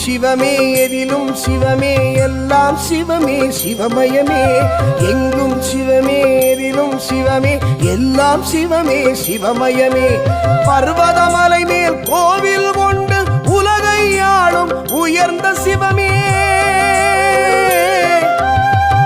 சிவமே எதிலும் சிவமே எல்லாம் சிவமே சிவமயமே எங்கும் சிவமே எதிலும் சிவமே எல்லாம் சிவமே சிவமயமே பர்வதமலை மேல் கோவில் கொண்டு உலகை ஆளும் உயர்ந்த சிவமே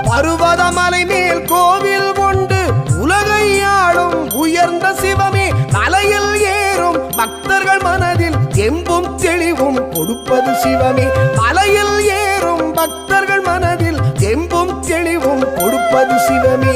பர்வதமலை மேல் கோவில் கொண்டு உலகை ஆளும் உயர்ந்த சிவமே மலையில் ஏறும் பக்தர்கள் மனதில் தெம்பும் தெளிவும் கொடுப்பது சிவமே மலையில் ஏறும் பக்தர்கள் மனதில் தெம்பும் தெளிவும் கொடுப்பது சிவமே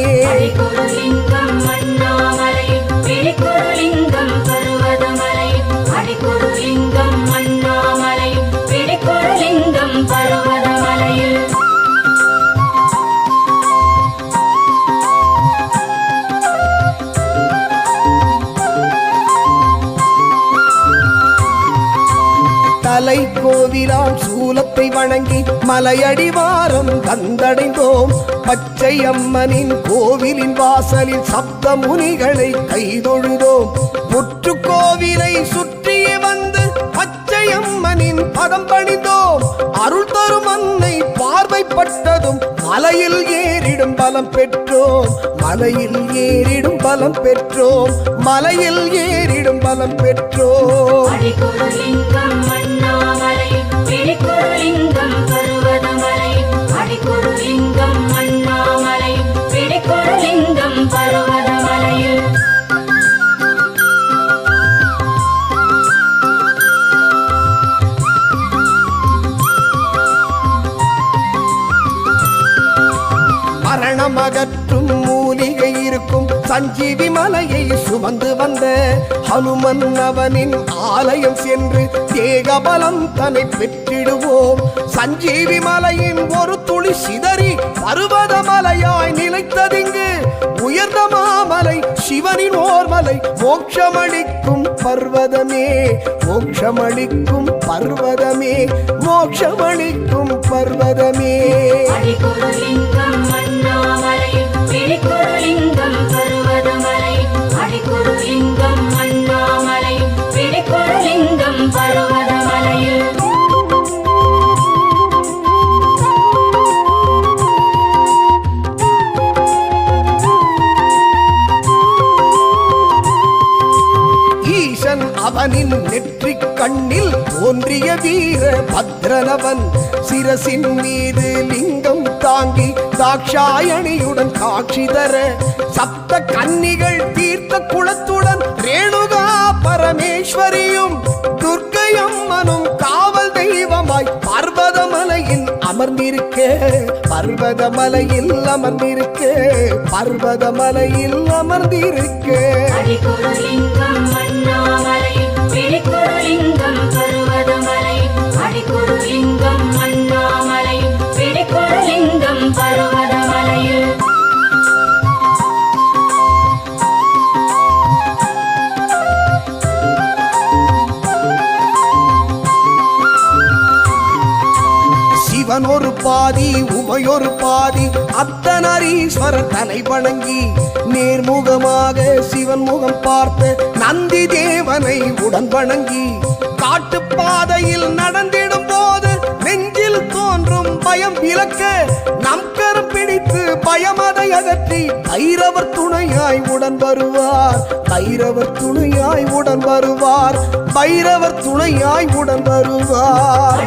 தலை கோவிலாம் சூலத்தை வணங்கி மலையடிவாரம் வந்தடைந்தோம் பச்சை அம்மனின் கோவிலின் வாசலில் சப்த முனிகளை கைதொழுதோம் முற்று கோவிலை சுற்றியே வந்து பச்சை அம்மனின் பதம் பணிந்தோம் அருள் தரும் அன்னை பார்வைப்பட்டதும் மலையில் ஏறிடும் பலம் பெற்றோம் மலையில் ஏறிடும் பலம் பெற்றோம் மலையில் ஏறிடும் பலம் பெற்றோம் மரணமகற்றும் மூலிகை இருக்கும் சஞ்சீவி மலையை சுமந்து வந்த ஹனுமன் அவனின் ஆலயம் சென்று தேகபலம் தன்னை பெற்றிடுவோம் சஞ்சீவி மலையின் ஒரு துளி சிதறி பர்வத மலையாய் நிலைத்ததிங்கு உயர்ந்த மாமலை சிவனின் ஓர்மலை மோட்சமளிக்கும் பர்வதமே மோட்சமளிக்கும் பர்வதமே மோட்சமளிக்கும் பர்வதமே ஈசன் அவனின் நெற்றிக் கண்ணில் தோன்றிய வீர பத்ரனவன் சிரசின் மீது லிங்கம் தாங்கி தாக்ஷாயணியுடன் காட்சி தர சப்த கன்னிகள் தீர்த்த குளத்துடன் ரேணுகா பரமேஸ்வரியும் துர்க்கையம்மனும் காவல் தெய்வமாய் பர்வதமலையில் அமர்ந்திருக்க பர்வதமலையில் அமர்ந்திருக்க பர்வதமலையில் அமர்ந்திருக்க சிவன் ஒரு பாதி உமையொரு பாதி அத்தனரீஸ்வரர் தலை வணங்கி நேர்முகமாக சிவன் முகம் பார்த்த நந்தி தேவனை உடன் வணங்கி காட்டு பாதையில் நடந்திடும் போது நெஞ்சில் தோன்றும் பயம் விலக்க நம் கரம் பிடித்து பயமதை அகற்றி பைரவர் துணையாய் உடன் வருவார் பைரவர் துணையாய் உடன் வருவார் பைரவர் துணையாய் உடன் வருவார்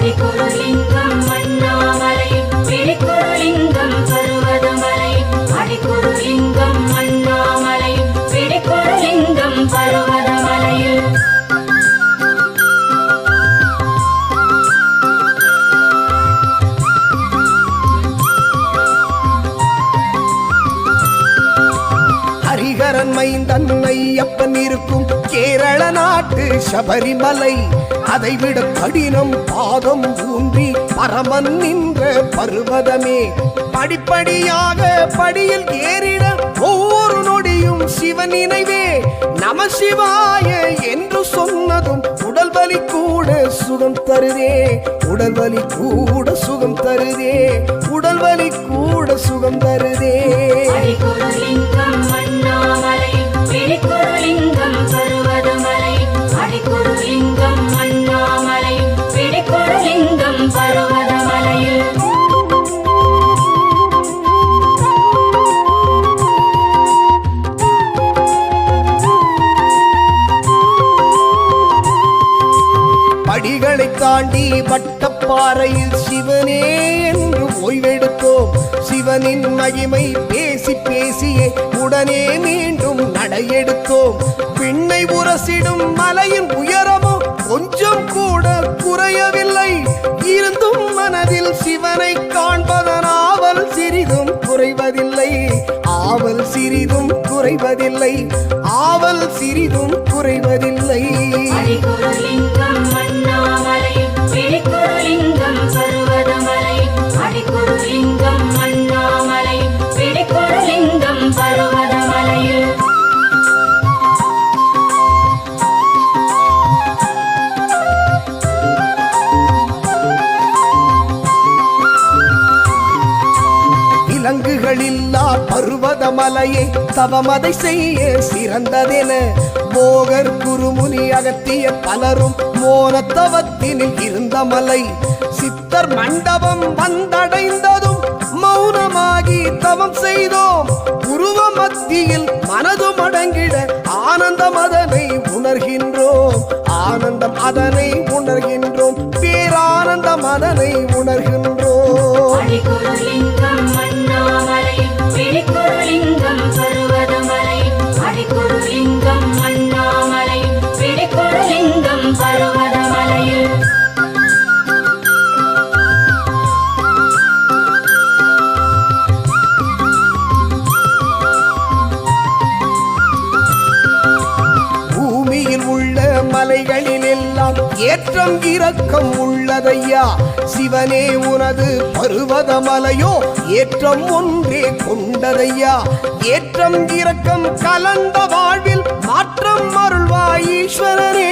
ஹரிஹரன் மைந்தன் ஐயப்பன் இருக்கும் கேரள நாட்டு சபரிமலை அதைவிட கடினம் பாதம் ஊன்றி பரமன் நின்ற பர்வதமே படிப்படியாக படியில் ஏறிட ஒவ்வொரு நொடியும் சிவன் நினைவே நம சிவாய என்று சொன்னதும் உடல் வலி கூட சுகம் தருதே உடல் வலி கூட சுகம் தருதே உடல் வலி கூட சுகம் தருதே வட்டப்பாறையில் சிவனே என்று ஓய்வெடுத்தோம். சிவனின் மகிமை பேசி பேசியே உடனே மீண்டும் நடையெடுத்தோம். விண்ணை உரசிடும் மலையின் உயரமோ கொஞ்சம் கூட குறையவில்லை. இருந்தும் மனதில் சிவனை காண்பதன் ஆவல் சிறிதும் குறைவதில்லை. ஆவல் சிறிதும் குறைவதில்லை. ஆவல் சிறிதும் குறைவதில்லை. அடிக்குருலிங்கம் அண்ணாமலை பிடிக்குருலிங்கம் பர்வதமலை. அடிக்குருலிங்கம் அண்ணாமலை பிடிக்குருலிங்கம் பர்வதமலையில் விலங்குகளில்லா பர்வதமலையை தவமதை செய்ய சிறந்ததென போகர் குருமுனி அகத்திய பலரும் மோனத்தவத்தினில் இருந்த மலை. சித்தர் மண்டபம் வந்தடைந்ததும் மௌனமாகி தவம் செய்தோம். உருவ மத்தியில் மனதும் அடங்கிட ஆனந்தம் அதனை உணர்கின்றோம். ஆனந்தம் அதனை உணர்கின்றோம். பேரானந்தம் அதனை உணர்கின்றோம். அடிக்குருலிங்கம் அண்ணாமலை பிடிக்குருலிங்கம் பர்வதமலை. அடிக்குருலிங்கம் அண்ணாமலை பிடிக்குருலிங்கம் பர்வதமலையில் பூமியில் உள்ள மலைகளில் எல்லாம் ஏற்றம் இரக்கம் உள்ளதையா. சிவனே உனது பருவதமலையோ ஏற்றம் ஒன்றே கொண்டதையா. ஏற்றம் இரக்கம் கலந்த வாழ்வில் மாற்றம் அருள்வாய் ஈஸ்வரனே.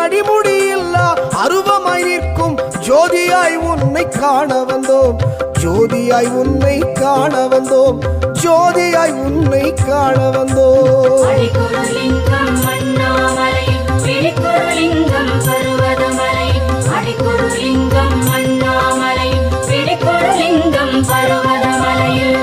அடிமுடியில்லா அருவமாய் நிற்கும் ஜோதியாய் உன்னை காண வந்தோம். ஜோதியாய் உன்னை காண வந்தோம். ஜோதியாய் உன்னை காண வந்தோம். அடிக்குருலிங்கம் அண்ணாமலை பிடிக்குருலிங்கம் பர்வதமலை. அடிக்குருலிங்கம் அண்ணாமலை பிடிக்குருலிங்கம் பர்வதமலையில்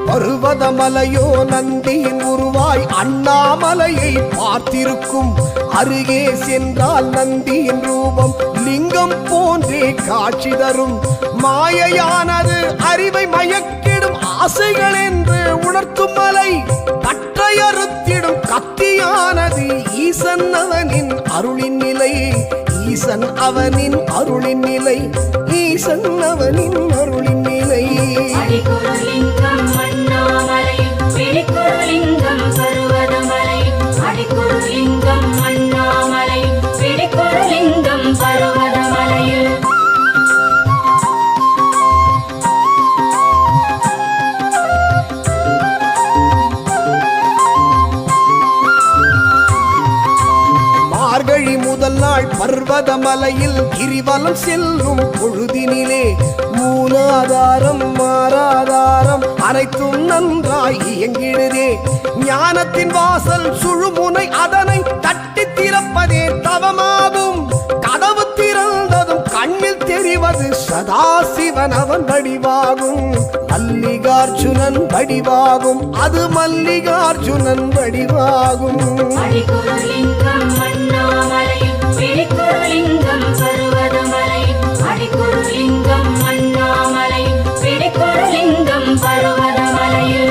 பர்வதமலையோ நந்தியின் உருவாய் அண்ணாமலையை பார்த்திருக்கும். அருகே சென்றால் நந்தியின் ரூபம் லிங்கம் போன்றே காட்சி தரும். மாயையானது அறிவை மயக்கிடும் ஆசைகள் என்று உணர்த்தும் மலை. பற்றையறுத்திடும் கத்தியானது ஈசன் அவனின் அருளின் நிலை. ஈசன் அவனின் அருளின் நிலை. ஈசன் அவனின் அருளின் நிலை. அடிக்குருலிங்கம் அண்ணாமலை பிடிக்குருலிங்கம் பர்வதமலை. அடிக்குருலிங்கம் அண்ணாமலை பிடிக்குருலிங்கம் பர்வதமலையில் மார்கழி முதல் நாள் பர்வதமலையில் கிரிவலம் செல்லும் பொழுதினிலே மூலாதாரம் மாறாதாரம் அனைத்தும் நன்றாய் இயங்கிடுதே. ஞானத்தின் வாசல் சுழுமுனை அதனை தட்டி திறப்பதே தவமாகும். கதவு திறந்ததும் கண்ணில் தெரிவது சதாசிவன் அவன் வடிவாகும். மல்லிகார்ஜுனன் வடிவாகும். அது மல்லிகார்ஜுனன் வடிவாகும். அடிக்குருலிங்கம் அண்ணாமலை பிடிக்குருலிங்கம் பர்வதமலை. அடிக்குருலிங்கம் அண்ணாமலை பிடிக்குருலிங்கம் பர்வதமலையில்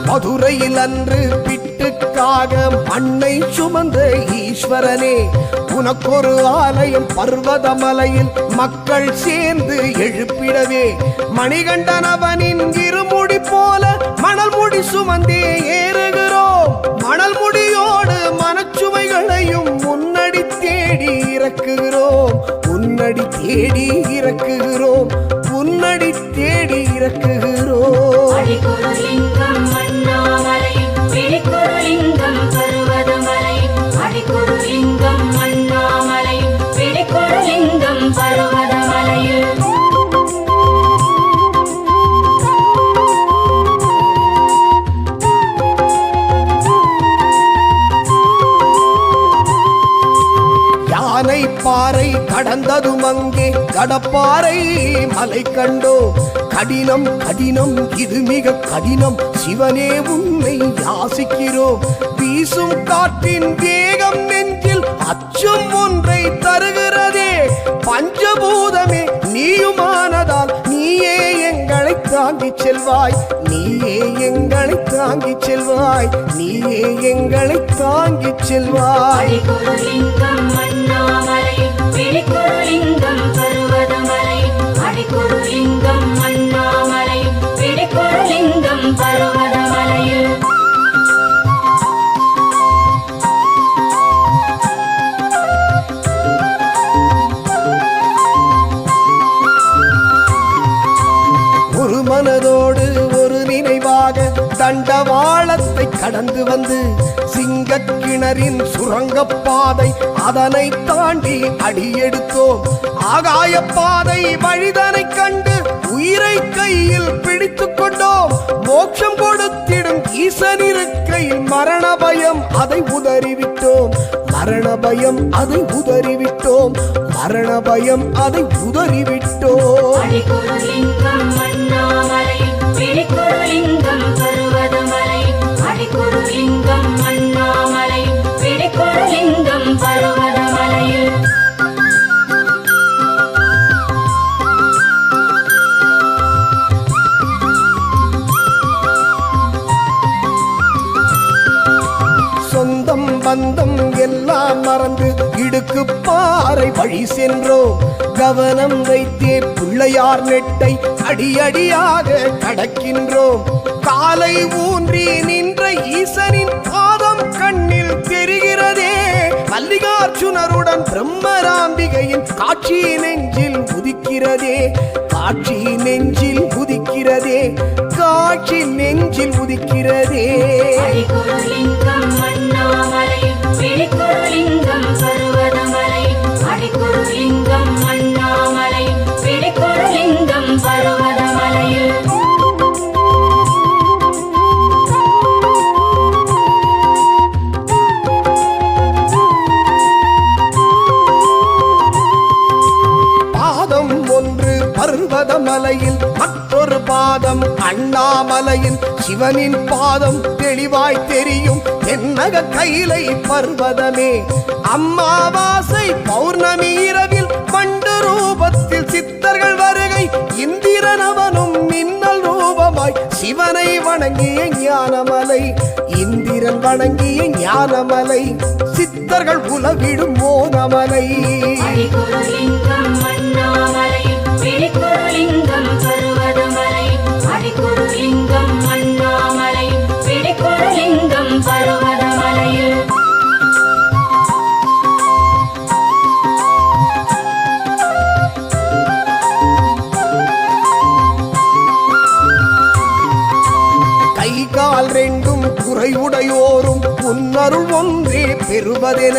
மதுரையில் அன்று பிட்டுக்காக மண்ணை சுமந்த ஈஸ்வரனே. உனக்கொரு ஆலயம் பர்வதமலையில் மக்கள் சேர்ந்து எழுப்பிடவே. மணிகண்டன் அவனின் இருமுடி போல மணல் முடி சுமந்தே ஏறுகிறோம். மணல் முடியோடு மனச்சுமைகளையும் முன்னடி தேடி இறக்குகிறோம். உன்னடி தேடி இறக்குகிறோம். உன்னடி தேடி இறக்குகிறோம். அடிக்குருலிங்கம் அண்ணாமலை பிடிக்குருலிங்கம் பர்வதமலை. அடிக்குருலிங்கம் அண்ணாமலை பிடிக்குருலிங்கம் பர்வதமலையில் கடந்ததும் அங்கே கடப்பாறை மலை கண்டோ. கடினம் கடினம் இது மிக கடினம், சிவனே உன்னை யாசிக்கிறோம். வீசும் காற்றின் வேகம் நெஞ்சில் அச்சம் ஒன்றை தருகிறதே. பஞ்சபூதமே நீயுமானதால் நீயே எங்களை தாங்கிச் செல்வாய், நீயே எங்களை தாங்கிச் செல்வாய், நீயே எங்களை தாங்கிச் செல்வாய். அடிக்குருலிங்கம் அண்ணாமலை, பிடிக்குருலிங்கம் பர்வதமலை. அடிக்குருலிங்கம் அண்ணாமலை, பிடிக்குருலிங்கம் பர்வதமலையில். ஒரு மனதோடு ஒரு நினைவாக தண்டவாளத்தை கடந்து வந்து சிங்கக்கிணறின் சுரங்கப்பாதை அதனை தாண்டி அடியெடுத்தோம். ஆகாய பாதை வழிதனை கண்டு உயிரை கையில் பிடித்துக் கொண்டோம். மோட்சம் கொடுத்திடும் ஈசன் இருக்கையில் மரண பயம் அதை உதறிவிட்டோம், மரண பயம் அதை உதறிவிட்டோம், மரண பயம் அதை உதறிவிட்டோம். அடிக்குருலிங்கம் அண்ணாமலை, பிடிக்குருலிங்கம் பர்வதமலை. அடிக்குருலிங்கம் அண்ணாமலை, பிடிக்குருலிங்கம் பர்வதமலையில். சொந்தம் பந்தம் எல்லாம் மறந்து இடுக்கு பாறை வழி சென்றோம். கவனம் வைத்தே பிள்ளையார் நெட்டை அடியடியாக கடக்கின்றோம். காலை ஊன்றி நின்ற ஈசனின் பாதம் கண்ணில் தெரிகிறதே. மல்லிகார்ஜுனருடன் பிரம்மராம்பிகையின் காட்சி நெஞ்சில் உதிக்கிறதே, காட்சி நெஞ்சில் உதிக்கிறதே, காட்சி நெஞ்சில் உதிக்கிறதே. அடிக்குருலிங்கம் அண்ணாமலை, பிடிக்குருலிங்கம் பர்வதமலை. அடிக்குருலிங்கம் அண்ணாமலை, பிடிக்குருலிங்கம் பர்வதமலையில். பாதம் ஒன்று பர்வதமலையில், மற்றொரு பாதம் அண்ணாமலையில். சிவனின் பாதம் தெளிவாய் தெரியும் தென்னக கைலை பர்வதமே. அம்மாவாசை பௌர்ணமி இரவில் பண்டு ரூபத்தில் சித்தர்கள் வருகை. இந்திரனவனும் மின்னல் ரூபமாய் சிவனை வணங்கிய ஞானமலை, இந்திரன் வணங்கிய ஞானமலை, சித்தர்கள் உலவிடும் மோகமலை. அடிக்குருலிங்கம் அண்ணாமலை, பிடிக்குருலிங்கம் பர்வதமலை. அடிக்குருலிங்கம் அண்ணாமலை, பிடிக்குருலிங்கம் பர்வதமலையில். கை கால் ரெண்டும் குறைவுடையோரும் உன்னருள் ஒன்றே பெறுவதென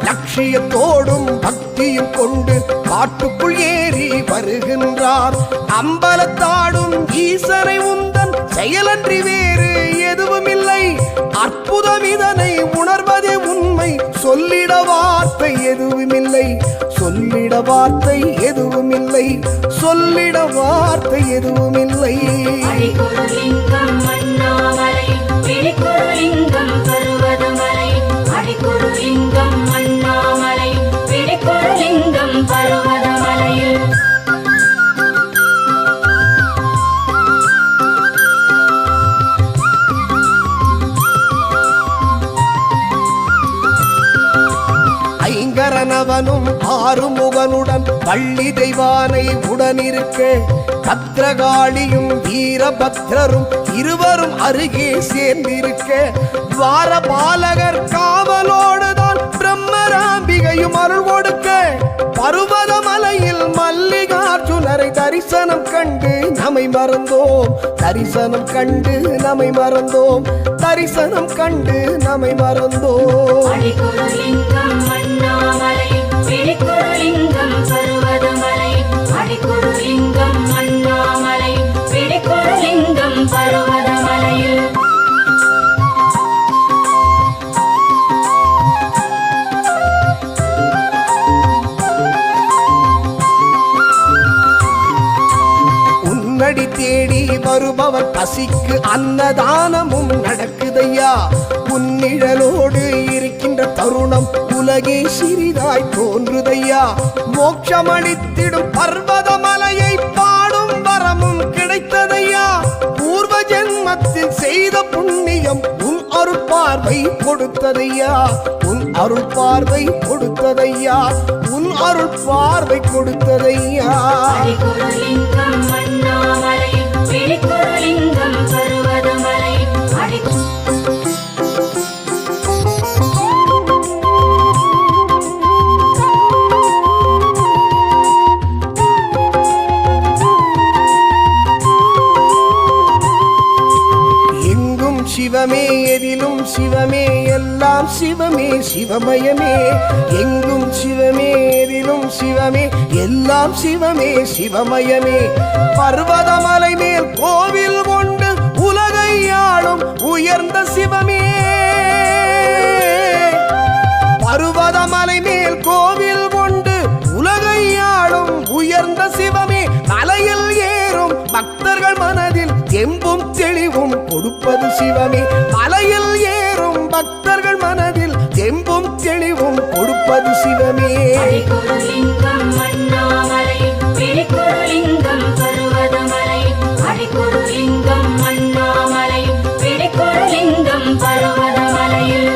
லட்சியத்தோடும் பக்தியும் கொண்டு காட்டுக்குள் ஏறி வருகின்றார். அம்பலத்தாடும் ஈசனை உந்தன் செயலன்றி வேறு எதுவும் இல்லை. அற்புதம் இதனை உணர்வதே உண்மை, சொல்லிட வார்த்தை எதுவும் இல்லை, சொல்லிட வார்த்தை எதுவும் இல்லை, சொல்லிட வார்த்தை எதுவும் இல்லை. அடிக்குருலிங்கம் அண்ணாமலை, பிடிக்குருலிங்கம் பர்வதமலை. அடிக்குருலிங்கம் அண்ணாமலை, பிடிக்குருலிங்கம் பர்வதமலையில். ஐங்கரனவனும் ஆறுமுகனுடன் பள்ளி தெய்வானை உடனிருக்க. பத்ரகாளியும் வீரபத்ரரும் இருவரும் அருகே சேர்ந்திருக்க. துவாரபாலகர் காவலோடுதான் பிரம்மராம்பிகையும் அருள் கொடுக்க. பருவதமலையில் மல்லிகார்ஜுனரை தரிசனம் கண்டு நம்மை மறந்தோம், தரிசனம் கண்டு நம்மை மறந்தோம், தரிசனம் கண்டு நம்மை மறந்தோம். அடிக்குருலிங்கம் அண்ணாமலை, பிடிக்குருலிங்கம் பர்வதமலை. அடிக்குருலிங்கம் அண்ணாமலை, பிடிக்குருலிங்கம் பர்வதமலையில். அவன் பசிக்கு அன்னதானமும் நடக்குதையா. உன்னிழலோடு இருக்கின்ற தருணம் உலகே சிறிதாய் தோன்றுதையா. மோட்சமளித்திடும் பர்வதமலையை பாடும் வரமும் கிடைத்ததையா. பூர்வ ஜென்மத்தில் செய்த புண்ணியம் உன் அருள் பார்வை கொடுத்ததையா. உன் அருள் பார்வை கொடுத்ததையா. உன் அருள் பார்வை கொடுத்ததையா. அடிக்குருலிங்கம் அண்ணாமலை விழிக்குருலிங்கம் பருவதமலை எங்கும் சிவமே எதிலும் சிவமே எல்லாம் சிவமே சிவமயமே. எங்கும் சிவமே எதிலும் சிவமே எல்லாம் சிவமே சிவமயமே. பர்வதமலை மேல் கோவில் கொண்டு உலகை ஆளும் உயர்ந்த சிவமே. பர்வதமலை மேல் கோவில் கொண்டு உலகை ஆளும் உயர்ந்த சிவமே. மலையில் ஏறும் பக்தர்கள் மனதில் தெம்பும் தெளிவும் கொடுப்பது சிவமே. மலையில் ஏறும் பக்தர்கள் மனதில் தெம்பும் தெளிவும் கொடுப்பது சிவமே. அடிக்குருலிங்கம் அண்ணாமலை விழிக்குருலிங்கம் பருவதமலை அடிக்குருலிங்கம் அண்ணாமலை விழிக்குருலிங்கம் பருவதமலையில்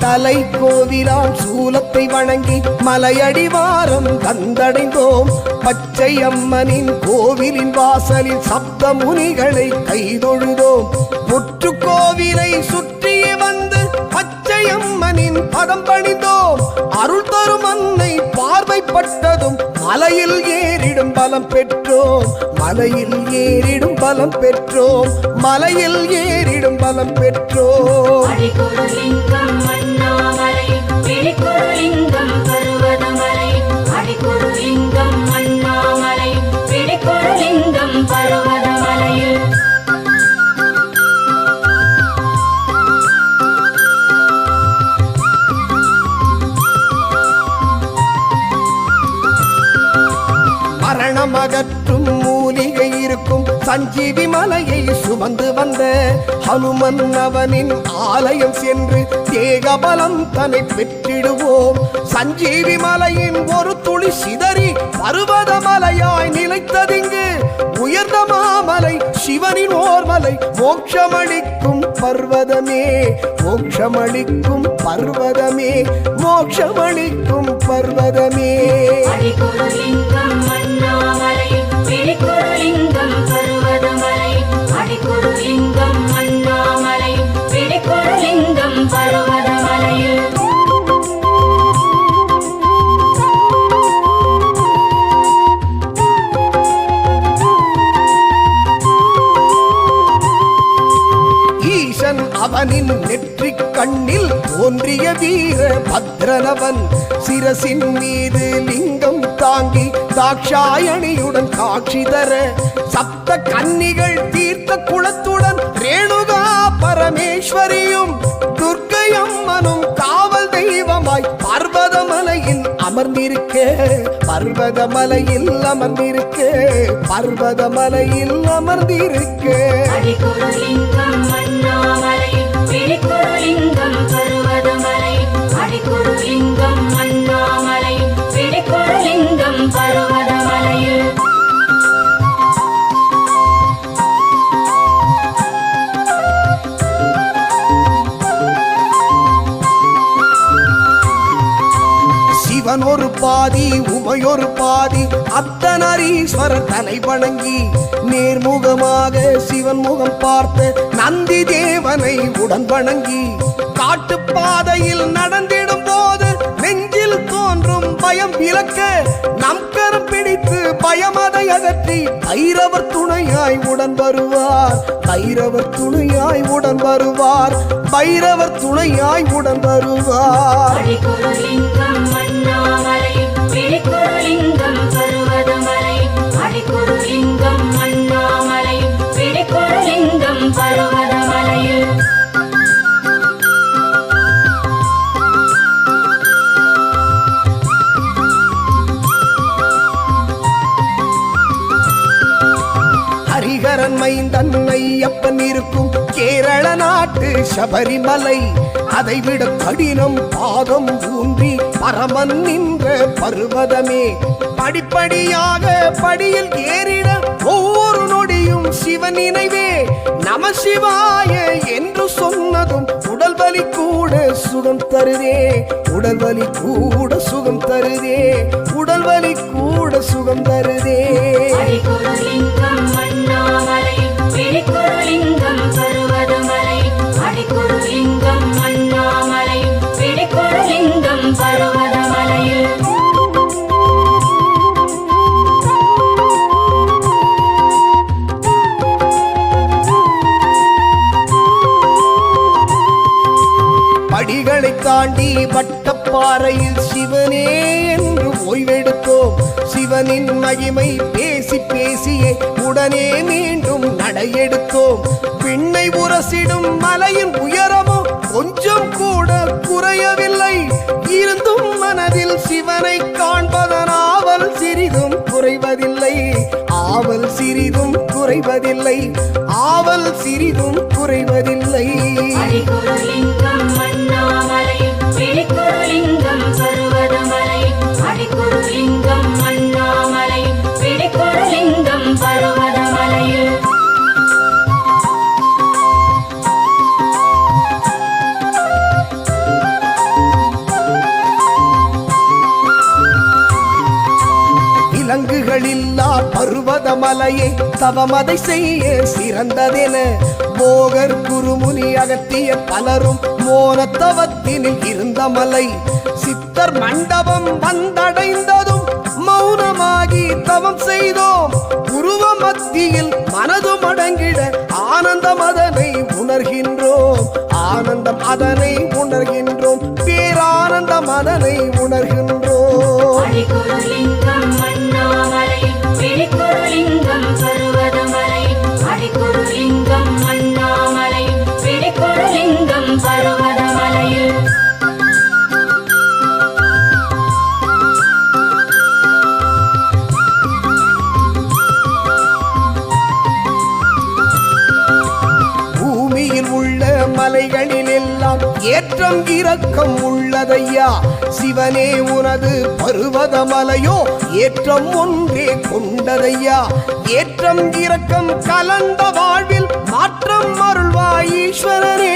தலை கோவிலாம் சூலத்தை வணங்கி மலையடிவாரம் கந்தடைந்தோம். பச்சை அம்மனின் கோவிலின் வாசலில் சப்த முனிகளை கைதொழுதோம். முற்று கோவிலை சுற்றி வந்து பச்சை அம்மனின் பதம் பணிந்தோம். அருள் தரும் அன்னை பார்வைப்பட்டதும் மலையில் ஏறிடும் பலம் பெற்றோம். மலையில் ஏறிடும் பலம் பெற்றோம். மலையில் ஏறிடும் பலம் பெற்றோம். அடிக்குருலிங்கம் அண்ணாமலை விழிக்குருலிங்கம் பருவதமலை அடிக்குருலிங்கம் அண்ணாமலை விழிக்குருலிங்கம் பருவதமலையில் மரணமகற்றும் மூலிகை இருக்கும் சஞ்சீவி மலையை சுமந்து வந்த ஹனுமன் அவனின் ஆலயம் சென்று தேகபலம் தன்னை பெற்றிடுவோம். சஞ்சீவி மலையின் ஒரு துளி சிதறி பர்வதமலையாய் நிலைத்ததிங்கு உயர்ந்த மாமலை சிவனின் ஓர்மலை. மோட்சமளிக்கும் பர்வதமே மோட்சமளிக்கும் பர்வதமே மோட்சமளிக்கும் பர்வதமே. அடிக்குருலிங்கம் அண்ணாமலை விழிக்குருலிங்கம் பருவதமலை அடிக்குருலிங்கம் அண்ணாமலை விழிக்குருலிங்கம் பருவதமலையில் ஈசன் அவனின் நெற்றிக் கண்ணில் தோன்றிய வீர பத்ரனவன். சிரசின் மீது லிங்கம் தாங்கி தாக்ஷாயணியுடன் காட்சி தர சப்த கன்னிகள் தீர்த்த குளத்துடன் ரேணுகா பரமேஸ்வரியும் துர்க்கையம்மனும் காவல் தெய்வமாய் பர்வதமலையில் அமர்ந்திருக்க. பர்வதமலையில் அமர்ந்திருக்க. பர்வதமலையில் அமர்ந்திருக்க. அடிக்குருலிங்கம் அண்ணாமலை விழிக்குருலிங்கம் பருவதமலை அடிக்குருலிங்கம் அண்ணாமலை விழிக்குருலிங்கம் பருவதமலையில் சிவன் ஒரு பாதி உமையொரு பாதி அர்த்தநாரீஸ்வரர் தலை வணங்கி நேர்முகமாக சிவன் முகம் பார்த்த நந்தி தேவனை உடன் வணங்கி காட்டுப்பாதையில் நடந்திடும் போது நெஞ்சில் தோன்றும் பயம் விலக்க நம் கரம் பிடித்து பயமதை அகற்றி பைரவர் துணையாய் உடன் வருவார். பைரவர் துணையாய் உடன் வருவார். பைரவர் துணையாய் உடன் வருவார். அடிக்குருலிங்கம் அண்ணாமலை விழிக்குருலிங்கம் பருவதமலை அடிக்குருலிங்கம் அண்ணாமலை விழிக்குருலிங்கம் பருவதமலையில் மைந்தன் ஐயப்பன் இருக்கும் கேரள நாட்டு சபரிமலை, அதைவிட கடினம் பாதம் ஊன்றி பரமன் நின்ற பர்வதமே. படிப்படியாக படியில் ஏறிட ஒவ்வொரு நொடியும் சிவன் நினைவே. நம சிவாய என்று சொன்னதும் உடல் வலி கூட சுகம் தருதே, உடல் வலி கூட சுகம் தருதே, உடல் வலி கூட சுகம் தருதே. அடிக்குருலிங்கம் அண்ணாமலை, பிடிக்குருலிங்கம் பர்வதமலை. அடிக்குருலிங்கம் அண்ணாமலை, பிடிக்குருலிங்கம் பர்வதமலையில். படிகளை தாண்டி வட்டப்பாறையில் சிவனே என்று ஓய்வெடுத்தோம். சிவனின் மகிமை பேசி பேசியே உடனே மீண்டும் நடையெடுத்தோம். விண்ணை உரசிடும் மலையின் உயரமோ கொஞ்சம் கூட குறையவில்லை. இருந்தும் மனதில் சிவனை காண்பதன் ஆவல் சிறிதும் குறைவதில்லை, ஆவல் சிறிதும் குறைவதில்லை, ஆவல் சிறிதும் குறைவதில்லை. அடிக்குருலிங்கம் அண்ணாமலை, பிடிக்குருலிங்கம் பர்வதமலை. அடிக்குருலிங்கம் அண்ணாமலை, பிடிக்குருலிங்கம் பர்வதமலையில். விலங்குகளில்லா பர்வதமலையை தவமதை செய்ய சிறந்ததென போகர் குருமுனி அகத்திய பலரும் மோனத்தவத்தினில் இருந்த மலை. சித்தர் மண்டபம் வந்தடைந்ததும் மௌனமாகி தவம் செய்தோம். உருவ மத்தியில் மனதும் அடங்கிட ஆனந்தம் அதனை உணர்கின்றோம், ஆனந்தம் அதனை உணர்கின்றோம், பேரானந்தம் அதனை உணர்கின்றோம். அடிக்குருலிங்கம் அண்ணாமலை, பிடிக்குருலிங்கம் பர்வதமலை. அடிக்குருலிங்கம் அண்ணாமலை, பிடிக்குருலிங்கம் பர்வதமலையில். பூமியில் உள்ள மலைகளில் எல்லாம் ஏற்றம் இரக்கம் உள்ளதையா. சிவனே உனது பர்வதமலையோ ஏற்றம் ஒன்றே கொண்டதையா. ஏற்றம் இரக்கம் கலந்த வாழ்வில் மாற்றம் அருள்வாய் ஈஸ்வரனே.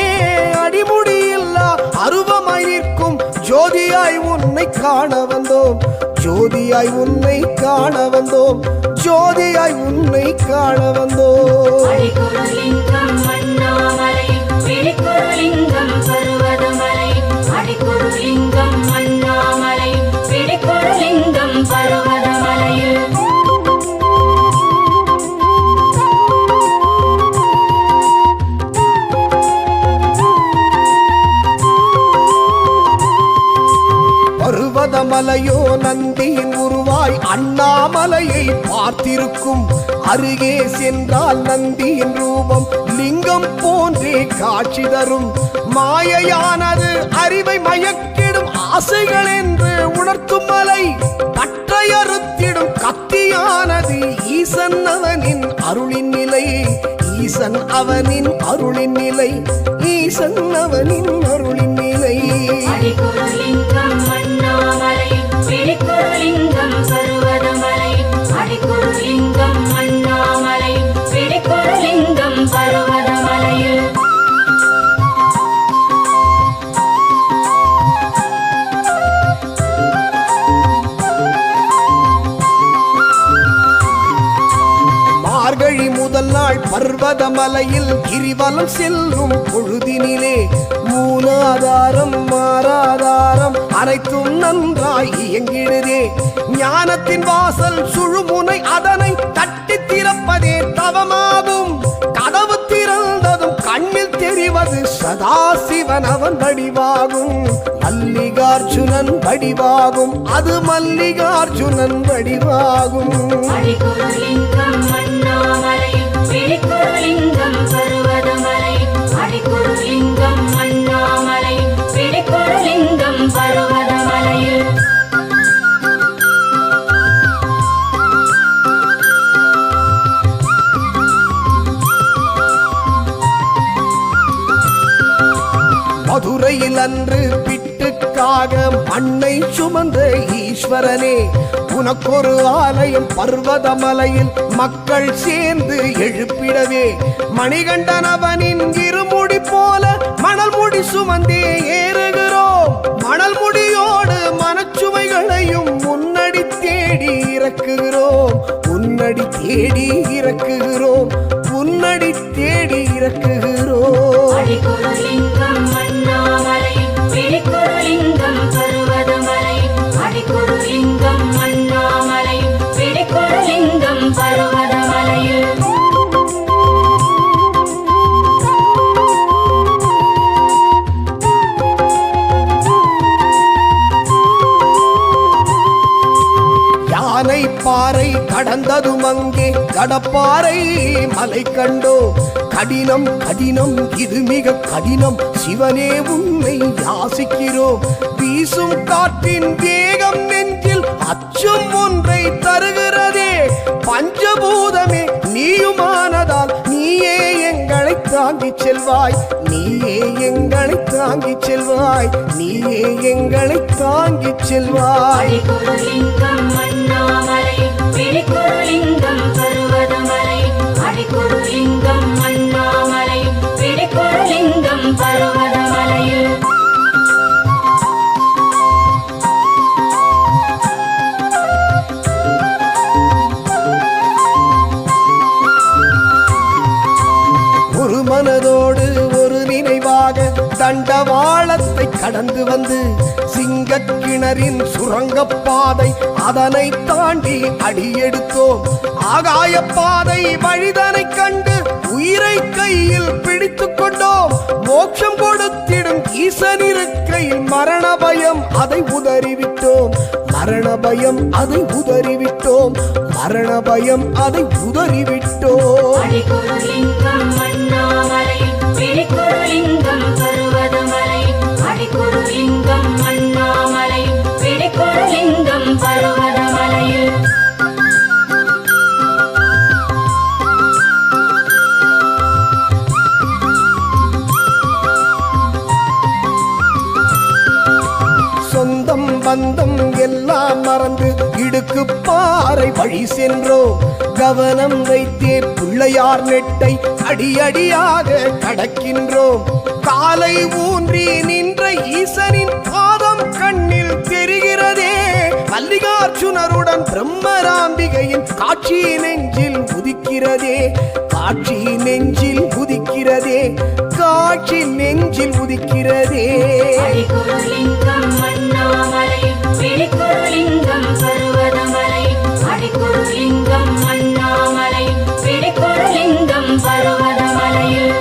அடிமுடியில்லா அருவமாயிருக்கும் ஜோதியாய் உன்னை காண வந்தோம், ஜோதியாய் உன்னை காண வந்தோம், ஜோதியாய் உன்னை காண வந்தோம். அடிக்குருலிங்கம் அண்ணாமலை, பிடிக்குருலிங்கம் பர்வதமலை. அடிக்குருலிங்கம் அண்ணாமலை, பிடிக்குருலிங்கம் பர்வதமலையில். பர்வதமலையோ நந்தியின் உருவாய் அண்ணாமலையை பார்த்திருக்கும். அருகே சென்றால் நந்தியின் ரூபம் லிங்கம் போன்றே காட்சி தரும். மாயையானது அறிவை மயக்கிடும் ஆசைகள் என்று உணர்த்தும் மலை. பற்றையறுத்திடும் கத்தியானது ஈசன் அவனின் அருளின் நிலை, ஈசன் அவனின் அருளின் நிலை, ஈசன் அவனின் அருளின் நிலை. அடிக்குருலிங்கம் அண்ணாமலை, பிடிக்குருலிங்கம் பர்வதமலை. அடிக்குருலிங்கம் அண்ணாமலை, பிடிக்குருலிங்கம் பர்வதமலையில். மார்கழி முதல் நாள் பர்வதமலையில் கிரிவலம் செல்லும் பொழுதினிலே மூலாதாரம் மாறாதாரம் அனைத்தும் நன்றாய் இயங்கிடுதே. ஞானத்தின் வாசல் சுழுமுனை அதனை தட்டி திறப்பதே தவமாகும். கதவு திறந்ததும் கண்ணில் தெரிவது சதாசிவன் அவன் வடிவாகும். மல்லிகார்ஜுனன் வடிவாகும், அது மல்லிகார்ஜுனன் வடிவாகும். அடிக்குருலிங்கம் அண்ணாமலை, பிடிக்குருலிங்கம் பர்வதமலை. அடிக்குருலிங்கம் அண்ணாமலை, பிடிக்குருலிங்கம் பர்வதமலையில். அன்று பிட்டுக்காக மண்ணை சுமந்த ஈஸ்வரனே, உனக்கொரு ஆலயம் பர்வதமலையில் மக்கள் சேர்ந்து எழுப்பிடவே, மணிகண்டனவனின் இருமுடி போல மணல் முடி சுமந்தே ஏறுகிறோம். மணல் முடியோடு மனச்சுமைகளையும் முன்னடி தேடி இறக்குகிறோம். முன்னடி தேடி இறக்குகிறோம். முன்னடி தேடி இறக்குகிறோம். அடிக்குருலிங்கம் அண்ணாமலை, பிடிக்குருலிங்கம் பர்வதமலை. அடிக்குருலிங்கம் அண்ணாமலை, பிடிக்குருலிங்கம் பர்வதமலையில். யானை பாறை கடந்ததும் அங்கே கடப்பாறை மலை கண்டோ. கடினம் கடினம் இது மிக கடினம், சிவனே உன்னை யாசிக்கிறோம். வீசும் காற்றின் வேகம் நெஞ்சில் அச்சம் ஒன்றை தருகிறதே. பஞ்சபூதமே நீயுமானதால் நீயே எங்களை தாங்கிச் செல்வாய். நீயே எங்களை தாங்கிச் செல்வாய். நீயே எங்களை தாங்கிச் செல்வாய். அடிக்குருலிங்கம் அண்ணாமலை, பிடிக்குருலிங்கம் பர்வதமலை. அடிக்குருலிங்கம் அண்ணாமலை, பிடிக்குருலிங்கம் பர்வதமலையில். ஒரு மனதோடு ஒரு நினைவாக தண்டவாளத்தை கடந்து வந்து சிங்கக்கிணறின் சுரங்கப்பாதை அதனை தாண்டி அடியெடுத்தோம். ஆகாய பாதை வழிதனை கண்டு உயிரை கையில் பிடித்துக் கொண்டோம். மோட்சம் கொடுத்திடும் ஈசன் இருக்கையில் மரண பயம் அதை உதறிவிட்டோம். மரண பயம் அதை உதறிவிட்டோம். மரண பயம் அதை உதறிவிட்டோம். அடிக்குருலிங்கம் அண்ணாமலை, பிடிக்குருலிங்கம் பர்வதமலை. அடிக்குருலிங்கம் அண்ணாமலை, பிடிக்குருலிங்கம் பர்வதமலையில். சொந்தம் பந்தம் எல்லாம் மறந்து இடுக்கு பாறை வழி சென்றோ. கவனம் வைத்தே பிள்ளையார் நெட்டை அடியடியாக கடக்கின்றோம். காலை ஊன்றி நின்ற ஈசனின் பாதம் கண்ணில் தெரிகிறதே. மல்லிகார்ஜுனருடன் பிரம்மராம்பிகையின் காட்சி நெஞ்சில் உதிக்கிறதே. காட்சி நெஞ்சில் உதிக்கிறதே. காட்சி நெஞ்சில் உதிக்கிறதே. அடிக்குருலிங்கம் அண்ணாமலை, பிடிக்குருலிங்கம் பர்வதமலை. அடிக்குருலிங்கம் அண்ணாமலை, பிடிக்குருலிங்கம் பர்வதமலையில்.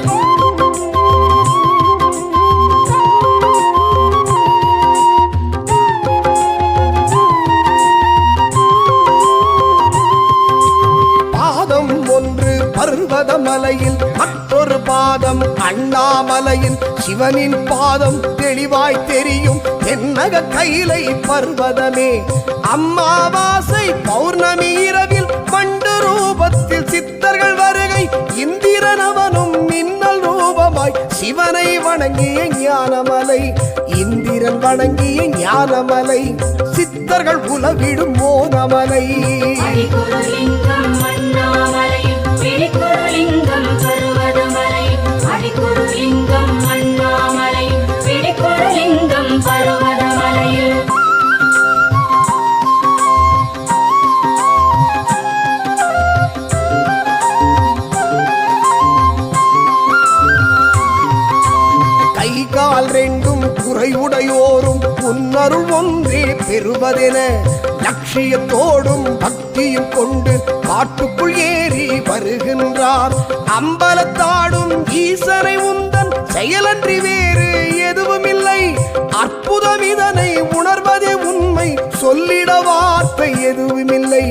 பாதம் ஒன்று பர்வதமலையில், மற்றொரு பாதம் அண்ணாமலையில். சிவனின் பாதம் தெளிவாய் தெரியும் தென்னக கைலை பர்வதமே. அம்மாவாசை பௌர்ணமி இரவில் பண்டு ரூபத்தில் சித்தர்கள் வருகை. இந்திரனவனும் மின்னல் ரூபமாய் சிவனை வணங்கிய ஞானமலை. இந்திரன் வணங்கிய ஞானமலை. சித்தர்கள் உலவிடும் மோனமலை. அடிக்குருலிங்கம் அண்ணாமலை, பிடிக்குருலிங்கம் பர்வதமலை. அடிக்குருலிங்கம் அண்ணாமலை, பிடிக்குருலிங்கம் பர்வதமலையில். கை கால் ரெண்டும் குறைவுடையோரும் உன்னருள் ஒன்றே பெறுவதென லட்சியத்தோடும் பக்தியும் கொண்டு காட்டுக்குள் ஏறி வருகின்றார். அம்பலத்தாடும் ஈசனை உந்தன் செயலன்றி வேறு எதுவுமில்லை. அற்புதம் இதனை உணர்வதே உண்மை. சொல்லிட வார்த்தை எதுவுமில்லை.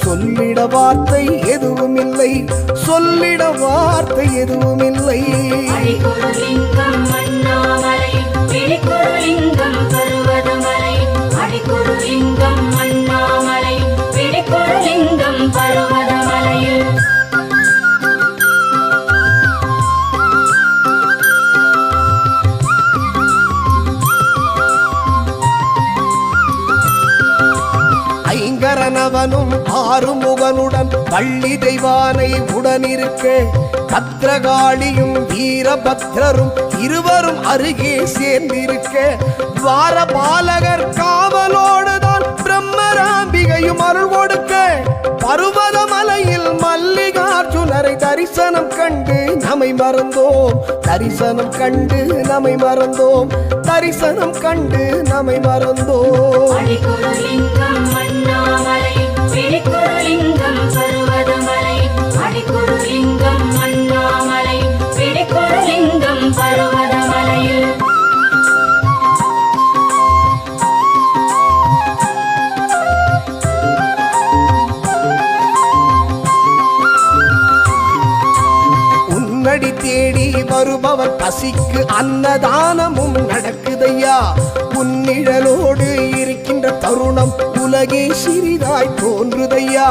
சொல்லிட வார்த்தை எதுவுமில்லை. சொல்லிட வார்த்தை எதுவுமில்லை. அடிக்குருலிங்கம் அண்ணாமலை, பிடிக்குருலிங்கம் பர்வதமலை. அடிக்குருலிங்கம் அண்ணாமலை, பிடிக்குருலிங்கம் பர்வதமலையில். அம்மனும் ஆறுமுகனுடன் வள்ளி தெய்வானை உடனிருக்க பத்ரகாளியும் வீரபத்ரரும் இருவரும் அருகே சேர்ந்திருக்க துவாரபாலகர் காவலோடுதான் பிரம்மராம்பிகையும் அருள் கொடுக்க பருவதமலையில் மல்லிகார்ஜுனரை தரிசனம் கண்டு நம்மை மறந்தோம், தரிசனம் கண்டு நம்மை மறந்தோம், தரிசனம் கண்டு நம்மை மறந்தோம். அடிக்குருலிங்கம் அண்ணாமலை பிடிக்குருலிங்கம் பருவதமலை அடிக்குருலிங்கம் அண்ணாமலை பிடிக்குருலிங்கம் பருவதமலையில் உன்னடி தேடி வருபவர் பசிக்கு அன்னதானமும் நடக்குதையா. உன்னிழலோடு இருக்கின்ற தருணம் உலகே சிறிதாய் தோன்றுதையா.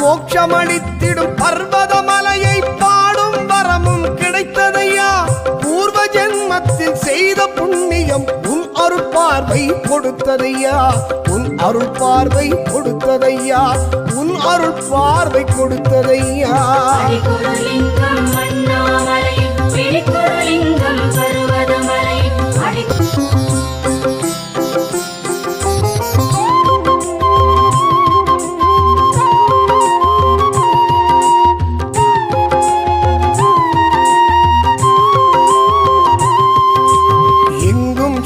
மோட்சமளித்திடும் பர்வதமலையை பாடும் வரமும் கிடைத்ததையா. பூர்வ ஜென்மத்தில் செய்த புண்ணியம் உன் அருள் பார்வை கொடுத்ததையா, உன் அருள் பார்வை கொடுத்ததையா, உன் அருள் பார்வை கொடுத்ததையா. அடிக்குருலிங்கம் அண்ணாமலை பிடிக்குருலிங்கம் பருவதமலை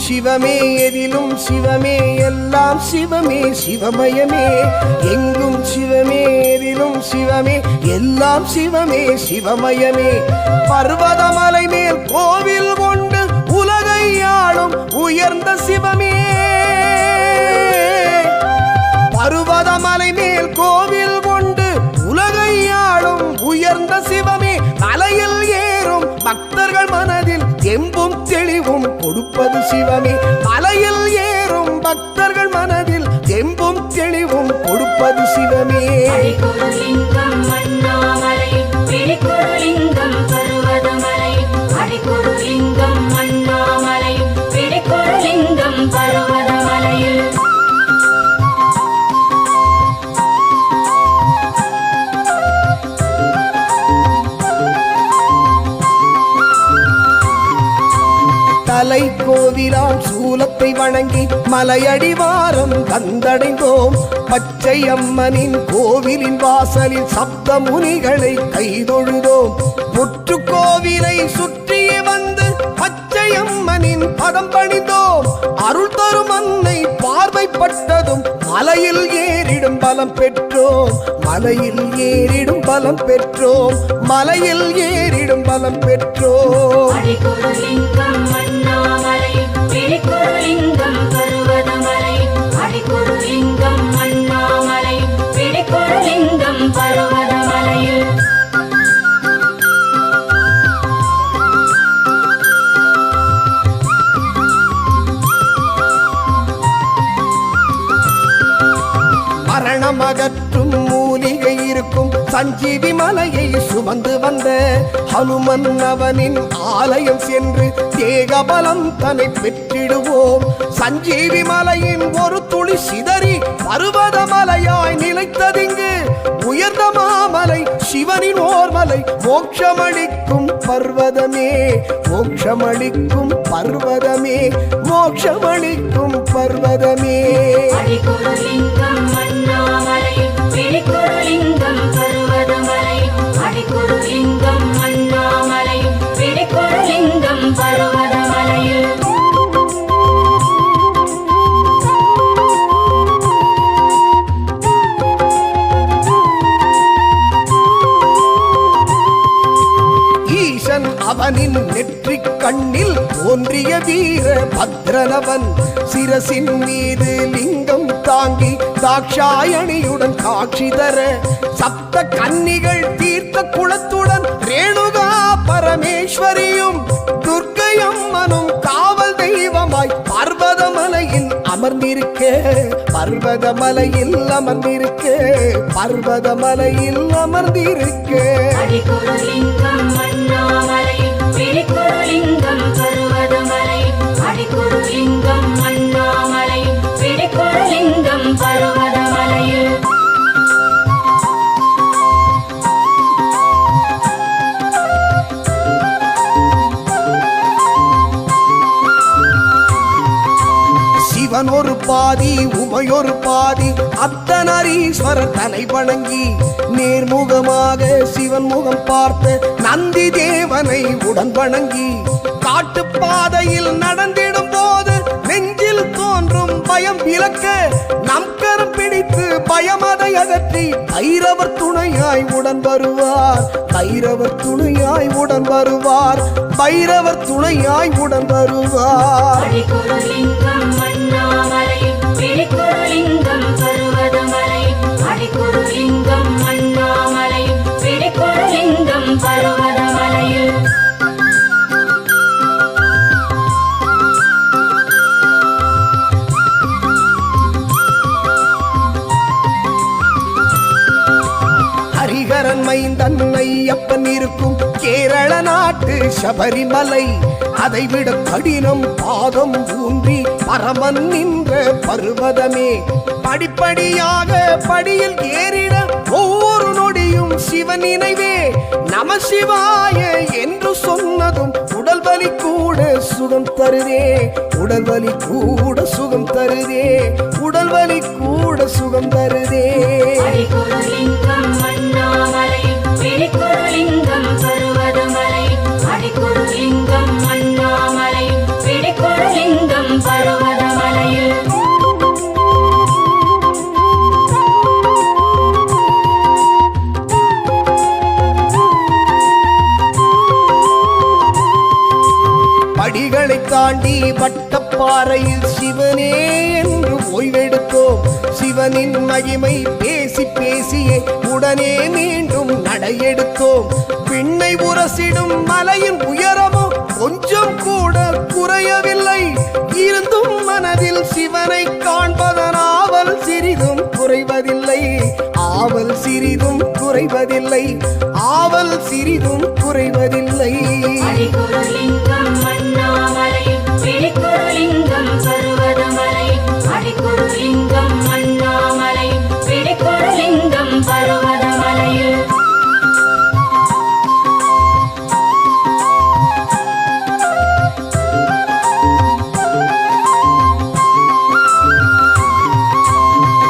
சிவமே எதிலும் சிவமே எல்லாம் சிவமே சிவமயமே. எங்கும் சிவமே எதிலும் சிவமே எல்லாம் சிவமே சிவமயமே. பர்வதமலை மேல் கோவில் கொண்டு உலகை ஆளும் உயர்ந்த சிவமே. பர்வதமலை மேல் கோவில் கொண்டு உலகை ஆளும் உயர்ந்த சிவமே. மலையில் ஏறும் பக்தர்கள் மனதில் தெம்பும் தெளிவும் கொடுப்பது சிவமே. மலையில் ஏறும் பக்தர்கள் மனதில் தெம்பும் தெளிவும் கொடுப்பது சிவமே. அடிக்குருலிங்கம் அண்ணாமலை பிடிக்குருலிங்கம் பருவதமலை அடிக்குருலிங்கம் அண்ணாமலை பிடிக்குருலிங்கம் பருவதமலையில் தலை கோவிலாம் சூலத்தை வணங்கி மலையடிவாரம் வந்தடைந்தோம். பச்சை அம்மனின் கோவிலின் வாசலில் சப்த முனிகளை கைதொழுதோம். முற்று கோவிலை சுற்றியே வந்து பச்சை அம்மனின் பதம் பணிந்தோம். அருள் தரும் அன்னை பார்வைப்பட்டதும் மலையில் ஏறிடும் பலம் பெற்றோம், மலையில் ஏறிடும் பலம் பெற்றோம், மலையில் ஏறிடும் பலம் பெற்றோம். அடிக்குருலிங்கம் அண்ணாமலை பிடிக்குருலிங்கம் பருவதமலை அடிக்குருலிங்கம் அண்ணாமலை பிடிக்குருலிங்கம் பருவதமலையில் மரணமகற்றும் மூலிகை இருக்கும் சஞ்சீவி மலையை சுமந்து வந்த ஹனுமன் அவனின் ஆலயம் சென்று தேகபலம் தன்னை பெற்றிடுவோம். சஞ்சீவி மலையின் ஒரு துளி சிதறி பருவதமலையாய் நிலைத்ததிங்கு உயர்ந்த மாமலை சிவனின் ஓர்மலை. மோட்சமளிக்கும் பர்வதமே, மோட்சமளிக்கும் பர்வதமே, மோட்சமளிக்கும் பர்வதமே. அடிக்குருலிங்கம் அண்ணாமலை பிடிக்குருலிங்கம் பருவதமலை அடிக்குருலிங்கம் அண்ணாமலை பிடிக்குருலிங்கம் பருவதமலையில் ஈசன் அவனின் நெற்றிக் கண்ணில் தோன்றிய வீர பத்ரனவன் சிரசின் மீது லிங்கம் தாங்கி தாக்ஷாயணியுடன் காட்சி தர சப்த கன்னிகள் தீர்த்த குளத்துடன் ரேணுகா பரமேஸ்வரியும் துர்க்கை அம்மனும் காவல் தெய்வமாய் பர்வதமலையில் அமர்ந்திருக்க, பர்வதமலையில் அமர்ந்திருக்க, பர்வதமலையில் அமர்ந்திருக்க. அடிக்குருலிங்கம் அண்ணாமலை பிடிக்குருலிங்கம் பருவதமலை அடிக்குருலிங்கம் அண்ணாமலை பிடிக்குருலிங்கம் பருவதமலையில் உமையொரு பாதி அத்தனரீஸ்வரர் தலை வணங்கி நேர்முகமாக சிவன் முகம் பார்த்த நந்தி தேவனை உடன் வணங்கி காட்டுப்பாதையில் நடந்திடும் போது நெஞ்சில் தோன்றும் பயம் விலக்க நம் கரம் பிடித்து பயமதை அகற்றி பைரவர் துணையாய் உடன் வருவார், பைரவர் துணையாய் உடன் வருவார், பைரவர் துணையாய் உடன் வருவார். அடிக்குருலிங்கம் அண்ணாமலை பிடிக்குருலிங்கம் பருவதமலை, அடிக்குருலிங்கம் அண்ணாமலை பிடிக்குருலிங்கம் பருவதமலையில் ஹரிஹரன் மைந்தன் ஐயப்பன் இருக்கும் கேரள நாட்டு சபரிமலை, அதைவிட கடினம் பாதம் ஊன்றி பரமன் நின்ற பர்வதமே. படிப்படியாக படியில் ஏறிட ஒவ்வொரு நொடியும் சிவன் நினைவே. நம சிவாய என்று சொன்னதும் உடல் வலி கூட சுகம் தருதே, உடல் வலி கூட சுகம் தருதே, உடல் வலி கூட சுகம் தருதே. அடிக்குருலிங்கம் அண்ணாமலை பிடிக்குருலிங்கம் பருவதமலை, அடிக்குருலிங்கம் அண்ணாமலை பிடிக்குருலிங்கம் பருவதமலையில் படிகளை தாண்டி வட்டப்பாறையில் சிவனே என்று ஓய்வெடுத்தோம். சிவனின் மகிமை பேசி பேசியே உடனே மீண்டும் நடையெடுத்தோம். விண்ணை உரசிடும் மலையின் உயரமோ கொஞ்சம் கூட குறையவில்லை. இருந்தும் மனதில் சிவனை காண்பதன் ஆவல் சிறிதும் குறைவதில்லை, ஆவல் சிறிதும் குறைவதில்லை, ஆவல் சிறிதும் குறைவதில்லை. அடிக்குருலிங்கம் அண்ணாமலை பிடிக்குருலிங்கம் பருவதமலை, அடிக்குருலிங்கம் அண்ணாமலை பிடிக்குருலிங்கம் பருவதமலையில்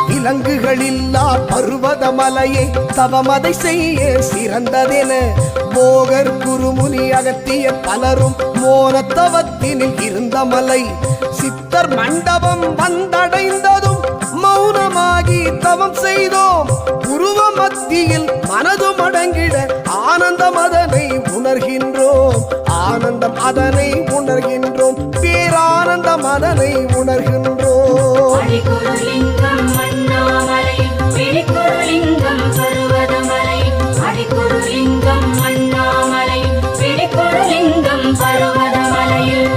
விலங்குகளில்லா பர்வதமலையை தவமதை செய்ய சிறந்ததென போகர் குருமுனி அகத்திய பலரும் மோனத்தவத்தினில் இருந்த மலை. சித்தர் மண்டபம் வந்தடைந்ததும் மௌனமாகி தவம் செய்தோம். உருவ மத்தியில் மனதும் அடங்கிட ஆனந்தம் அதனை உணர்கின்றோம், ஆனந்தம் அதனை உணர்கின்றோம், பேரானந்தம் அதனை உணர்கின்றோம். அடிக்குருலிங்கம் அண்ணாமலை பிடிக்குருலிங்கம் பருவதமலை, அடிக்குருலிங்கம் அண்ணாமலை பிடிக்குருலிங்கம் பருவதமலையில்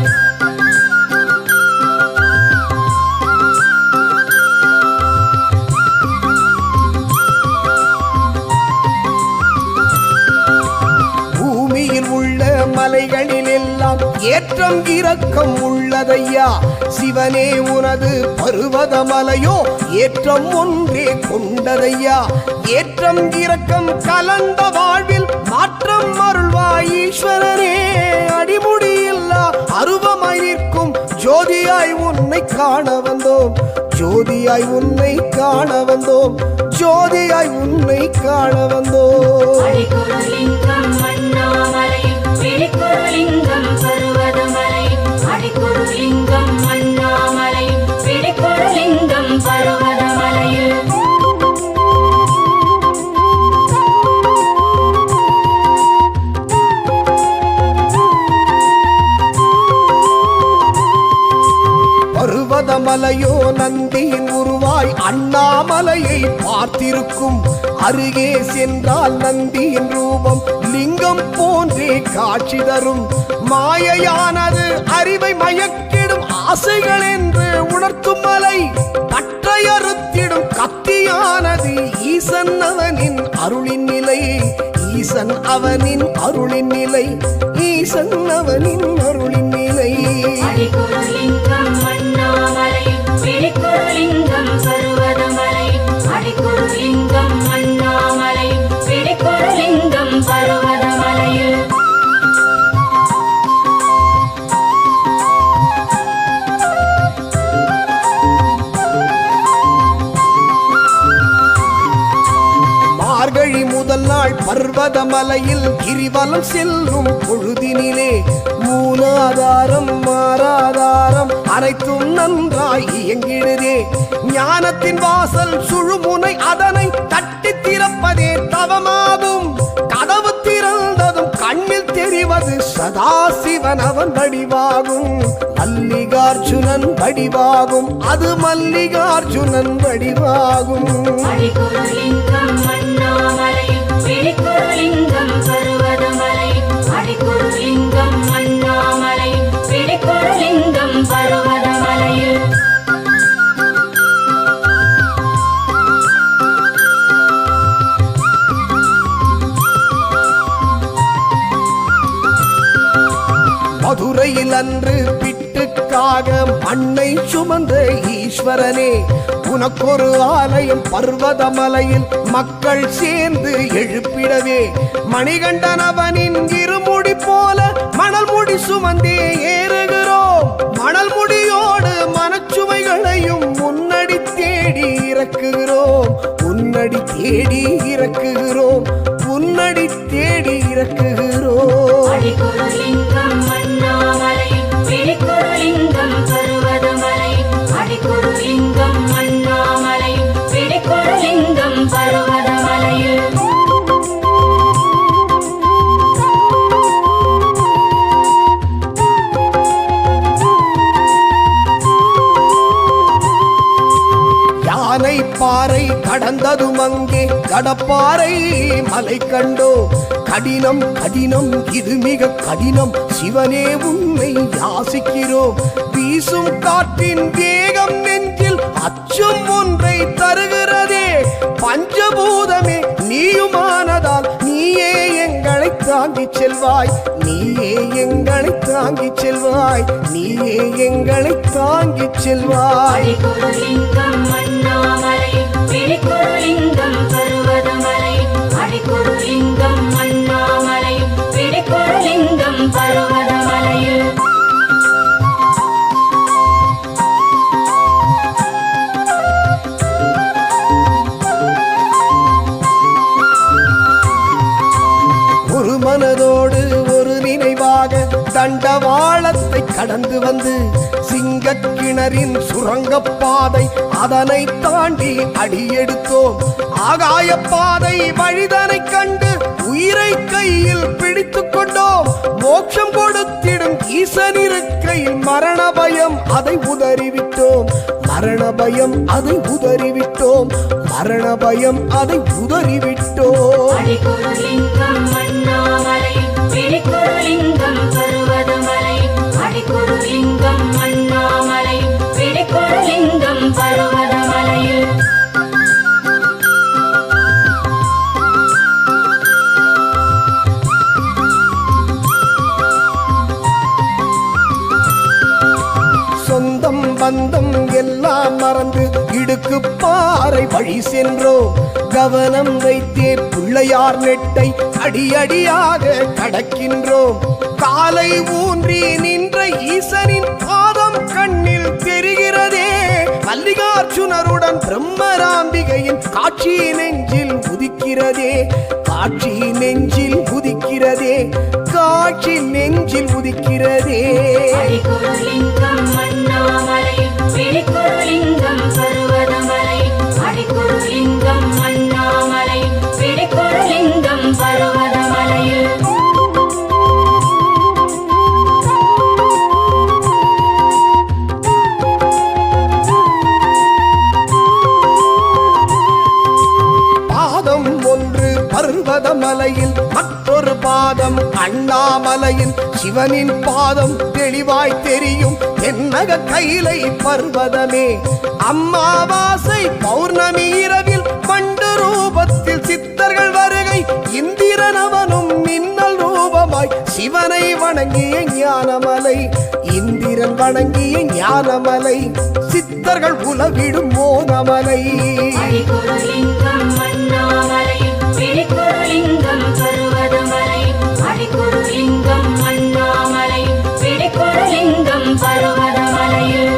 பூமியில் உள்ள மலைகளில் எல்லாம் ஏற்றம் இறக்கம் உள்ளதையா. சிவனே உனது பருவதமலையோ ஏற்றம் ஒன்றே கொண்டதையா. ஏற்றம் இறக்கம் கலந்த வாழ்வில் மாற்றம் அருள்வாய் ஈஸ்வரனே. அடிமுடியில்லா அருவமாய் நிற்கும் ஜோதியாய் உன்னை காண வந்தோம், ஜோதியாய் உன்னை காண வந்தோம், ஜோதியாய் உன்னை காண வந்தோம். அடிக்குருலிங்கம் அண்ணாமலை பிடிக்குருலிங்கம் பருவதமலை, அடிக்குருலிங்கம் அண்ணாமலை பிடிக்குருலிங்கம் பருவதமலையில் பர்வதமலையோ நந்தியின் உருவாய் அண்ணாமலையை பார்த்திருக்கும். அருகே சென்றால் நந்தியின் ரூபம் லிங்கம் போன்றே காட்சி தரும். மாயையானது அறிவை மயக்கிடும் ஆசைகள் என்று உணர்த்தும் மலை. பற்றையறுத்திடும் கத்தியானது ஈசன் அவனின் அருளின் நிலை, ஈசன் அவனின் அருளின் நிலை, ஈசன் அவனின் அருளின் நிலை. அடிக்குருலிங்கம் அண்ணாமலை பிடிக்குருலிங்கம் பருவதமலை, அடிக்குருலிங்கம் அண்ணாமலை பிடிக்குருலிங்கம் பருவதமலையில் நாள் பர்வதமலையில் கிரிவலம் செல்லும் பொழுதினிலே மூலாதாரம் மாறாதாரம் அனைத்தும் நன்றாய் இயங்கிடுதே. ஞானத்தின் வாசல் சுழுமுனை அதனை தட்டி திறப்பதே தவமாகும். கதவு திறந்ததும் கண்ணில் தெரிவது சதாசிவன் அவன் வடிவாகும். மல்லிகார்ஜுனன் வடிவாகும், அது மல்லிகார்ஜுனன் வடிவாகும். அடிக்குருலிங்கம் அண்ணாமலையில் பிடிக்குருலிங்கம் பர்வதமலையில் அடிக்குருலிங்கம் அண்ணாமலையில் பிடிக்குருலிங்கம் பர்வதமலையில் மதுரையில் அன்று பிட்டுக்காக மண்ணை சுமந்த ஈஸ்வரனே, உனக்கொரு ஆலயம் பர்வதமலையில் மக்கள் சேர்ந்து எழுப்பிடவே. மணிகண்டன் அவனின் இருமுடி போல மணல் முடி சுமந்தே ஏறுகிறோம். மணல் முடியோடு மனச்சுமைகளையும் முன்னடி தேடி இறக்குகிறோம். உன்னடி தேடி இறக்குகிறோம், உன்னடி தேடி இறக்குகிறோம். அடிக்குருலிங்கம் அண்ணாமலையில் பிடிக்குருலிங்கம் பர்வதமலையில் அடிக்குருலிங்கம் அண்ணாமலையில் பிடிக்குருலிங்கம் பர்வதமலையில் யானை பாறை கடந்ததும் அங்கே கடப்பாறை மலை கண்டோ. கடினம் கடினம் இது மிக கடினம், சிவனே உன்னை யாசிக்கிறோம். வீசும் காற்றின் வேகம் நெஞ்சில் அச்சம் ஒன்றை தருகிறதே. பஞ்சபூதமே நீயுமானதால் நீயே எங்களை தாங்கிச் செல்வாய், நீயே எங்களை தாங்கிச் செல்வாய், நீயே எங்களை தாங்கிச் செல்வாய். அடிக்குருலிங்கம் அண்ணாமலையில் பிடிக்குருலிங்கம் பர்வதமலையில் அடிக்குருலிங்கம் அண்ணாமலையில் பிடிக்குருலிங்கம் பர்வதமலையில் ஒரு மனதோடு ஒரு நினைவாக தண்டவாளத்தை கடந்து வந்து சிங்கக்கிணறின் சுரங்கப்பாதை அதனை தாண்டி அடியெடுத்தோம். ஆகாய பாதை வழிதனை கண்டு உயிரை கையில் பிடித்துக் கொண்டோம். மோட்சம் கொடுத்திடும் ஈசன் இருக்கையில் மரண பயம் அதை உதறிவிட்டோம். மரண பயம் அதை உதறிவிட்டோம். மரண பயம் அதை உதறிவிட்டோம். அடிக்குருலிங்கம் அண்ணாமலையில் பிடிக்குருலிங்கம் பர்வதமலையில் அடிக்குருலிங்கம் அண்ணாமலையில் பிடிக்குருலிங்கம் பர்வதமலையில் சொந்தம் பந்தம் எல்லாம் மறந்து இடுக்கு பாறை வழி சென்றோம். கவனம் வைத்தே பிள்ளையார் நெட்டை அடியடியாக கடக்கின்றோம். காலை ஊன்றி நின்ற ஈசனின் பாதம் கண்ணில் தெரிகிறதே. மல்லிகார்ஜுனருடன் பிரம்மராம்பிகையின் காட்சி நெஞ்சில் உதிக்கிறதே. காட்சி நெஞ்சில் உதிக்கிறதே. காட்சி நெஞ்சில் உதிக்கிறதே. அடிக்குருலிங்கம் அண்ணாமலையில் பிடிக்குருலிங்கம் பர்வதமலையில் அடிக்குருலிங்கம் அண்ணாமலையில் பிடிக்குருலிங்கம் பர்வதமலையில் பாதம் ஒன்று பர்வதமலையில், மற்றொரு பாதம் அண்ணாமலையில். சிவனின் பாதம் தெளிவாய் தெரியும் தென்னக கைலை பர்வதமே. அம்மாவாசை பௌர்ணமி இரவில் பண்டு ரூபத்தில் சித்தர்கள் வருகை. இந்திரன் அவனும் மின்னல் ரூபமாய் சிவனை வணங்கிய ஞானமலை. இந்திரன் வணங்கிய ஞானமலை, சித்தர்கள் உலவிடும் மோனமலை. அடிக்குருலிங்கம் அண்ணாமலையில் பிடிக்குருலிங்கம் பர்வதமலையில் அடிக்குருலிங்கம் அண்ணாமலையில் பிடிக்குருலிங்கம் பர்வதமலையில்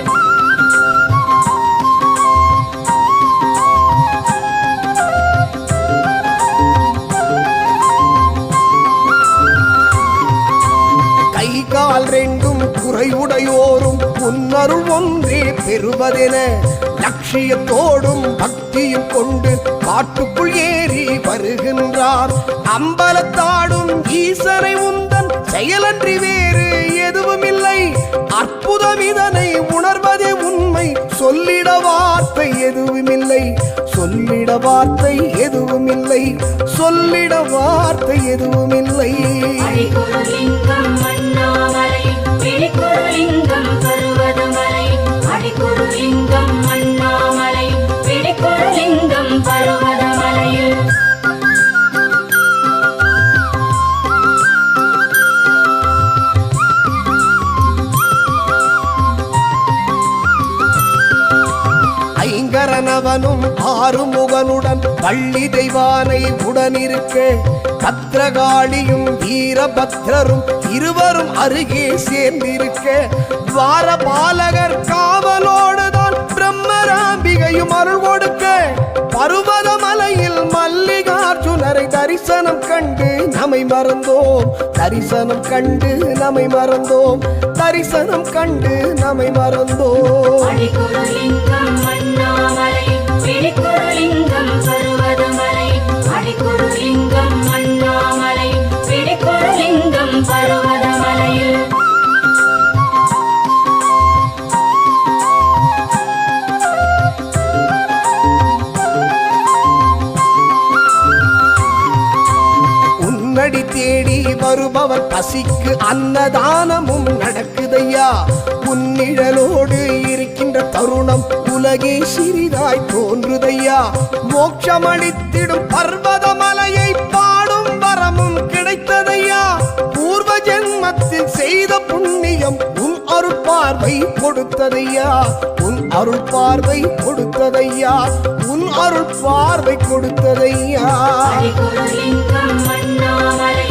உடையோரும் உன்னருள் ஒன்றே பெறுவதென லட்சியத்தோடும் பக்தியும் கொண்டு காட்டுக்குள் ஏறி வருகின்றார். அம்பலத்தாடும் ஈசனை உந்தன் செயலன்றி வேறு எதுவும் இல்லை. அற்புதம் இதனை உணர்வதே உண்மை. சொல்லிட வார்த்தை எதுவும் இல்லை. சொல்லிட வார்த்தை எதுவும் இல்லை. சொல்லிட வார்த்தை எதுவும் இல்லை. அடிக்குருலிங்கம் அண்ணாமலை பிடிக்குருலிங்கம் பருவதமலை. அடிக்குருலிங்கம் அண்ணாமலை பிடிக்குருலிங்கம் பருவதமலையில் ஐங்கரனவனும் ஆறுமுகனுடன் வள்ளி தெய்வானை உடனிருக்க பத்ரகாளியும் வீரபத்ரரும் இருவரும் அருகே சேர்ந்திருக்க துவாரபாலகர் காவலோடுதான் பிரம்மராம்பிகையும் அருள் கொடுக்க பருவதமலையில் மல்லிகார்ஜுனரை தரிசனம் கண்டு நம்மை மறந்தோம். தரிசனம் கண்டு நம்மை மறந்தோம். தரிசனம் கண்டு நம்மை மறந்தோம். அடிக்குருலிங்கம் அண்ணாமலை பிடிக்குருலிங்கம் பருவதமலை. அடிக்குருலிங்கம் அண்ணாமலை பிடிக்குருலிங்கம் பருவதமலையில் உன்னடி தேடி வருபவர் பசிக்கு அன்னதானமும் நடக்குதையா. உன்னிழலோடு இருக்கின்ற தருணம் உலகே சிறிதாய் தோன்றுதையா. மோட்சமளித்திடும் பர்வதமலையை பாடும் வரமும் கிடைத்ததையா. பூர்வ ஜென்மத்தில் செய்த புண்ணியம் உன் அருள் பார்வை கொடுத்ததையா. உன் அருள் பார்வை கொடுத்ததையா. உன் அருள் பார்வை கொடுத்ததையா. அடிக்குருலிங்கம் அண்ணாமலை